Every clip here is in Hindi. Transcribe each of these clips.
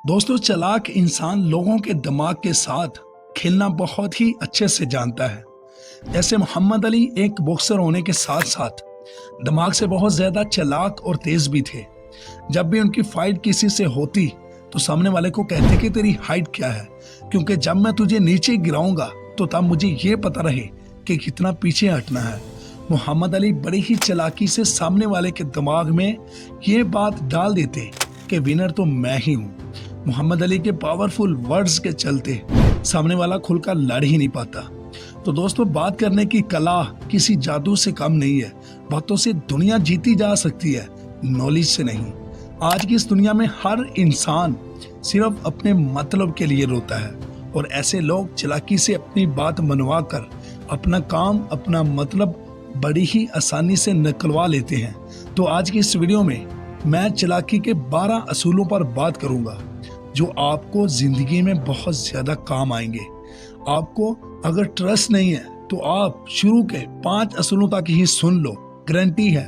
दोस्तों, चालाक इंसान लोगों के दिमाग के साथ खेलना बहुत ही अच्छे से जानता है। जैसे मोहम्मद अली एक बॉक्सर होने के साथ साथ दिमाग से बहुत ज्यादा चालाक और तेज भी थे। जब भी उनकी फाइट किसी से होती तो सामने वाले को कहते कि तेरी हाइट क्या है, क्योंकि जब मैं तुझे नीचे गिराऊंगा तो तब मुझे ये पता रहे कि कितना पीछे हटना है। मोहम्मद अली बड़ी ही चालाकी से सामने वाले के दिमाग में ये बात डाल देते कि विनर तो मैं ही हूँ। मोहम्मद अली के पावरफुल वर्ड्स के चलते सामने वाला खुलकर लड़ ही नहीं पाता। तो दोस्तों, बात करने की कला किसी जादू से कम नहीं है। बातों से दुनिया जीती जा सकती है, नॉलेज से नहीं। आज की इस दुनिया में हर इंसान सिर्फ अपने मतलब के लिए रोता है और ऐसे लोग चालाकी से अपनी बात मनवा कर अपना काम, अपना मतलब बड़ी ही आसानी से निकलवा लेते हैं। तो आज की इस वीडियो में मैं चालाकी के 12 असूलों पर बात करूंगा जो आपको जिंदगी में बहुत ज्यादा काम आएंगे। आपको अगर ट्रस्ट नहीं है तो आप शुरू के 5 असूलों तक ही सुन लो, गारंटी है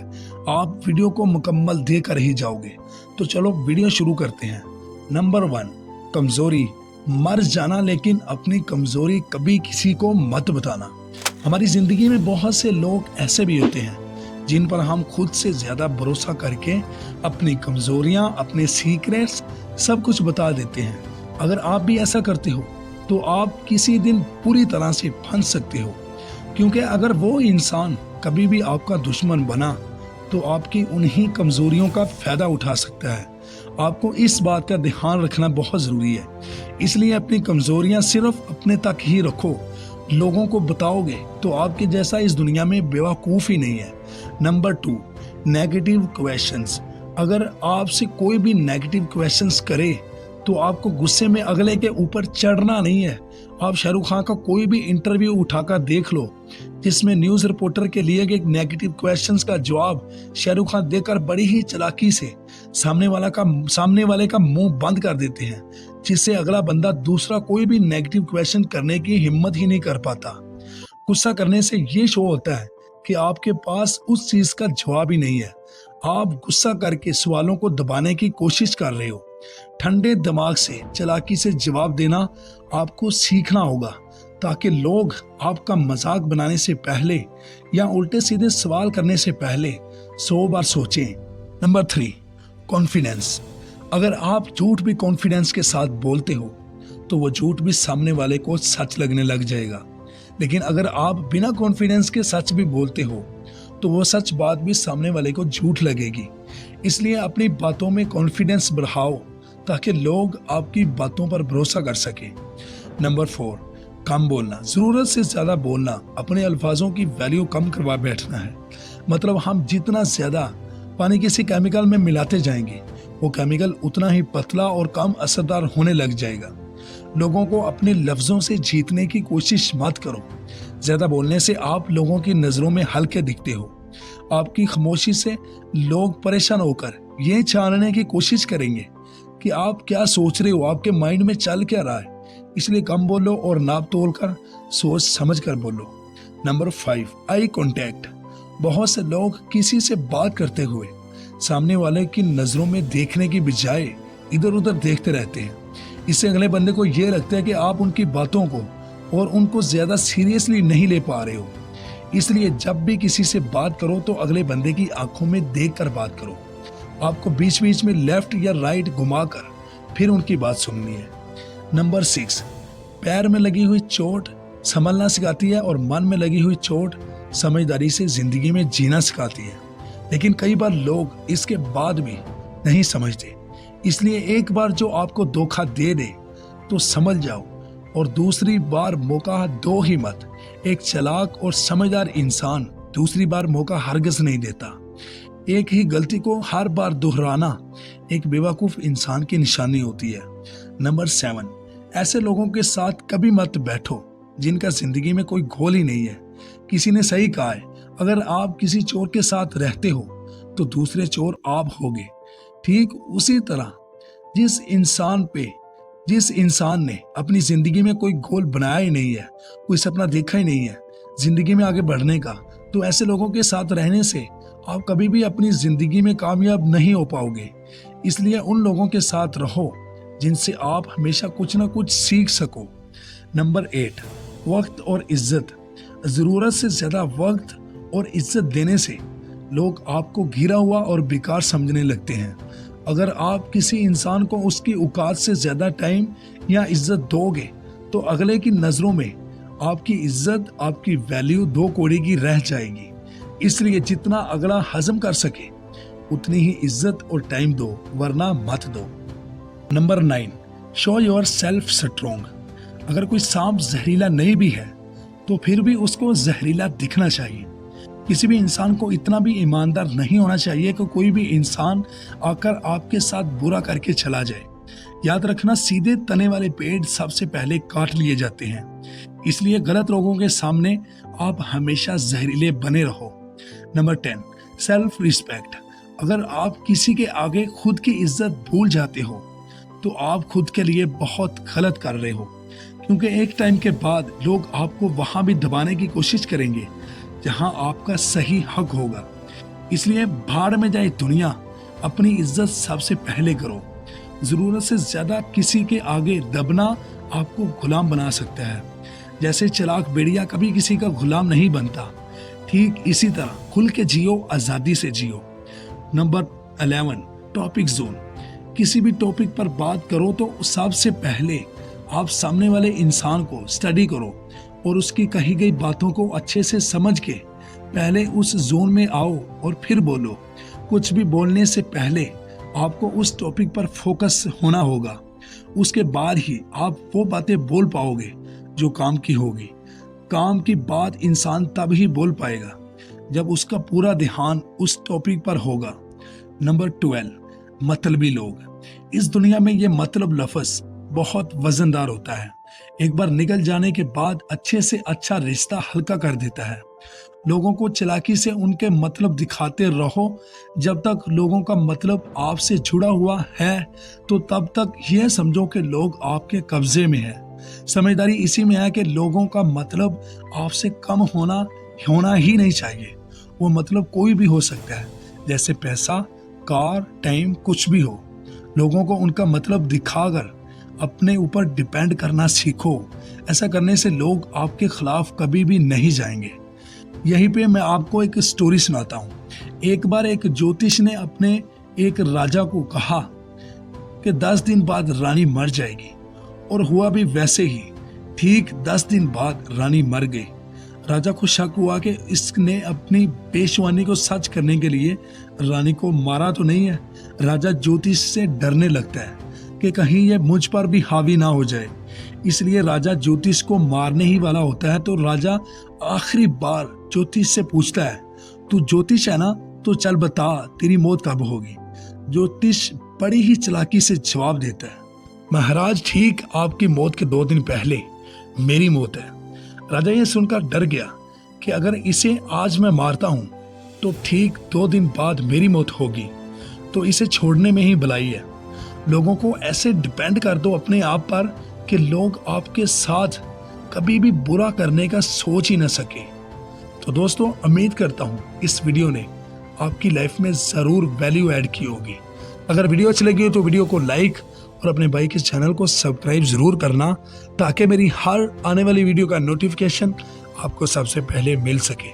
आप वीडियो को मुकम्मल देकर ही जाओगे। तो चलो वीडियो शुरू करते हैं। नंबर 1, कमजोरी। मर जाना, लेकिन अपनी कमजोरी कभी किसी को मत बताना। हमारी जिंदगी में बहुत से लोग ऐसे भी होते हैं जिन पर हम खुद से ज्यादा भरोसा करके अपनी कमजोरियां, अपने सीक्रेट्स सब कुछ बता देते हैं। अगर आप भी ऐसा करते हो तो आप किसी दिन पूरी तरह से फंस सकते हो, क्योंकि अगर वो इंसान कभी भी आपका दुश्मन बना तो आपकी उन्हीं कमजोरियों का फायदा उठा सकता है। आपको इस बात का ध्यान रखना बहुत जरूरी है। इसलिए अपनी कमजोरियां सिर्फ अपने तक ही रखो। लोगों को बताओगे तो आपके जैसा इस दुनिया में बेवकूफ ही नहीं है। Number 2, negative questions. अगर आपसे कोई भी नेगेटिव क्वेश्चंस करे तो आपको गुस्से में अगले के ऊपर चढ़ना नहीं है। आप शाहरुख खान का कोई भी इंटरव्यू उठाकर देख लो जिसमें न्यूज रिपोर्टर के लिए एक नेगेटिव क्वेश्चंस का जवाब शाहरुख खान देकर बड़ी ही चालाकी से सामने वाले का मुंह बंद कर देते हैं, जिससे अगला बंदा दूसरा कोई भी नेगेटिव क्वेश्चन करने की हिम्मत ही नहीं कर पाता। गुस्सा करने से ये शो होता है कि आपके पास उस चीज का जवाब ही नहीं है। आप गुस्सा करके सवालों को दबाने की कोशिश कर रहे हो। ठंडे दिमाग से चालाकी से जवाब देना आपको सीखना होगा, ताकि लोग आपका मजाक बनाने से पहले या उल्टे सीधे सवाल करने से पहले 100 बार सोचें। Number 3, confidence. अगर आप झूठ भी कॉन्फिडेंस के साथ बोलते हो तो वो झूठ भी सामने वाले को सच लगने लग जाएगा। लेकिन अगर आप बिना कॉन्फिडेंस के सच भी बोलते हो तो वो सच बात भी सामने वाले को झूठ लगेगी। इसलिए अपनी बातों में कॉन्फिडेंस बढ़ाओ ताकि लोग आपकी बातों पर भरोसा कर सके। नंबर 4, कम बोलना। जरूरत से ज्यादा बोलना अपने अल्फाजों की वैल्यू कम करवा बैठना है। मतलब हम जितना ज्यादा पानी किसी केमिकल में मिलाते जाएंगे वो केमिकल उतना ही पतला और कम असरदार होने लग जाएगा। लोगों को अपने लफ्जों से जीतने की कोशिश मत करो। ज्यादा बोलने से आप लोगों की नजरों में हल्के दिखते हो। आपकी खामोशी से लोग परेशान होकर ये जानने की कोशिश करेंगे कि आप क्या सोच रहे हो, आपके माइंड में चल क्या रहा है। इसलिए कम बोलो और नाप तोल कर सोच समझ कर बोलो। Number 5, eye contact. बहुत से लोग किसी से बात करते हुए सामने वाले की नजरों में देखने की बजाय इधर उधर देखते रहते हैं। इससे अगले बंदे को यह लगता है कि आप उनकी बातों को और उनको ज्यादा सीरियसली नहीं ले पा रहे हो। इसलिए जब भी किसी से बात करो तो अगले बंदे की आंखों में देखकर बात करो। आपको बीच बीच में लेफ्ट या राइट घुमाकर फिर उनकी बात सुननी है। नंबर 6, पैर में लगी हुई चोट संभलना सिखाती है और मन में लगी हुई चोट समझदारी से जिंदगी में जीना सिखाती है। लेकिन कई बार लोग इसके बाद भी नहीं समझते। इसलिए एक बार जो आपको धोखा दे दे तो समझ जाओ और दूसरी बार मौका दो ही मत। एक चालाक और समझदार इंसान दूसरी बार मौका हरगिज नहीं देता। एक ही गलती को हर बार दोहराना एक बेवकूफ इंसान की निशानी होती है। नंबर 7, ऐसे लोगों के साथ कभी मत बैठो जिनका जिंदगी में कोई गोल ही नहीं है। किसी ने सही कहा है, अगर आप किसी चोर के साथ रहते हो तो दूसरे चोर आप होगे। ठीक उसी तरह जिस इंसान ने अपनी जिंदगी में कोई गोल बनाया ही नहीं है, कोई सपना देखा ही नहीं है जिंदगी में आगे बढ़ने का, तो ऐसे लोगों के साथ रहने से आप कभी भी अपनी जिंदगी में कामयाब नहीं हो पाओगे। इसलिए उन लोगों के साथ रहो जिनसे आप हमेशा कुछ ना कुछ सीख सको। नंबर 8, वक्त और इज्जत। ज़रूरत से ज़्यादा वक्त और इज्जत देने से लोग आपको गिरा हुआ और बेकार समझने लगते हैं। अगर आप किसी इंसान को उसकी औकात से ज़्यादा टाइम या इज्जत दोगे तो अगले की नज़रों में आपकी इज्जत, आपकी वैल्यू दो कौड़ी की रह जाएगी। इसलिए जितना अगला हजम कर सके उतनी ही इज्जत और टाइम दो, वरना मत दो। Number 9, show your self strong. अगर कोई सांप जहरीला नहीं भी है तो फिर भी उसको जहरीला दिखना चाहिए। किसी भी इंसान को इतना भी ईमानदार नहीं होना चाहिए कि कोई भी इंसान आकर आपके साथ बुरा करके चला जाए। याद रखना, सीधे तने वाले पेड़ सबसे पहले काट लिए जाते हैं। इसलिए गलत लोगों के सामने आप हमेशा जहरीले बने रहो। Number 10, self respect. अगर आप किसी के आगे खुद की इज्जत भूल जाते हो तो आप खुद के लिए बहुत गलत कर रहे हो, क्योंकि एक टाइम के बाद लोग आपको वहां भी दबाने की कोशिश करेंगे जहां आपका सही हक होगा। इसलिए भाड़ में जाए दुनिया, अपनी इज्जत सबसे पहले करो। जरूरत से ज्यादा किसी के आगे दबना आपको गुलाम बना सकता है। जैसे चालाक भेड़िया कभी किसी का गुलाम नहीं बनता, ठीक इसी तरह खुल के जियो, आजादी से जियो। Number 11, topic zone. किसी भी टॉपिक पर बात करो तो सबसे पहले आप सामने वाले इंसान को स्टडी करो और उसकी कही गई बातों को अच्छे से समझ के पहले उस जोन में आओ और फिर बोलो। कुछ भी बोलने से पहले आपको उस टॉपिक पर फोकस होना होगा। उसके बाद ही आप वो बातें बोल पाओगे जो काम की होगी। काम की बात इंसान तब ही बोल पाएगा जब उसका पूरा ध्यान उस टॉपिक पर होगा। नंबर 12, मतलबी लोग। इस दुनिया में ये मतलब लफ्ज बहुत वजनदार होता है। एक बार निकल जाने के बाद अच्छे से अच्छा रिश्ता हल्का कर देता है। लोगों को चालाकी से उनके मतलब दिखाते रहो। जब तक लोगों का मतलब आपसे जुड़ा हुआ है तो तब तक यह समझो कि लोग आपके कब्जे में है। समझदारी इसी में है कि लोगों का मतलब आपसे कम होना ही नहीं चाहिए। वो मतलब कोई भी हो सकता है, जैसे पैसा, कार, टाइम, कुछ भी हो। लोगों को उनका मतलब दिखाकर अपने ऊपर डिपेंड करना सीखो। ऐसा करने से लोग आपके खिलाफ कभी भी नहीं जाएंगे। यहीं पे मैं आपको एक स्टोरी सुनाता हूँ। एक बार एक ज्योतिष ने अपने एक राजा को कहा कि 10 दिन बाद रानी मर जाएगी, और हुआ भी वैसे ही। ठीक 10 दिन बाद रानी मर गई। राजा को शक हुआ कि इसने अपनी पेशवानी को सच करने के लिए रानी को मारा तो नहीं है। राजा ज्योतिष से डरने लगता है कि कहीं ये मुझ पर भी हावी ना हो जाए। इसलिए राजा ज्योतिष को मारने ही वाला होता है। तो राजा आखिरी बार ज्योतिष से पूछता है, तू ज्योतिष है ना, तो चल बता तेरी मौत कब होगी। ज्योतिष बड़ी ही चालाकी से जवाब देता है, महाराज ठीक आपकी मौत के 2 दिन पहले मेरी मौत है। राजा ये सुनकर डर गया कि अगर इसे आज मैं मारता हूं तो ठीक 2 दिन बाद मेरी मौत होगी, तो इसे छोड़ने में ही भलाई है। लोगों को ऐसे डिपेंड कर दो अपने आप पर कि लोग आपके साथ कभी भी बुरा करने का सोच ही न सके। तो दोस्तों, उम्मीद करता हूँ इस वीडियो ने आपकी लाइफ में ज़रूर वैल्यू ऐड की होगी। अगर वीडियो अच्छी लगी हो तो वीडियो को लाइक और अपने भाई के चैनल को सब्सक्राइब ज़रूर करना, ताकि मेरी हर आने वाली वीडियो का नोटिफिकेशन आपको सबसे पहले मिल सके।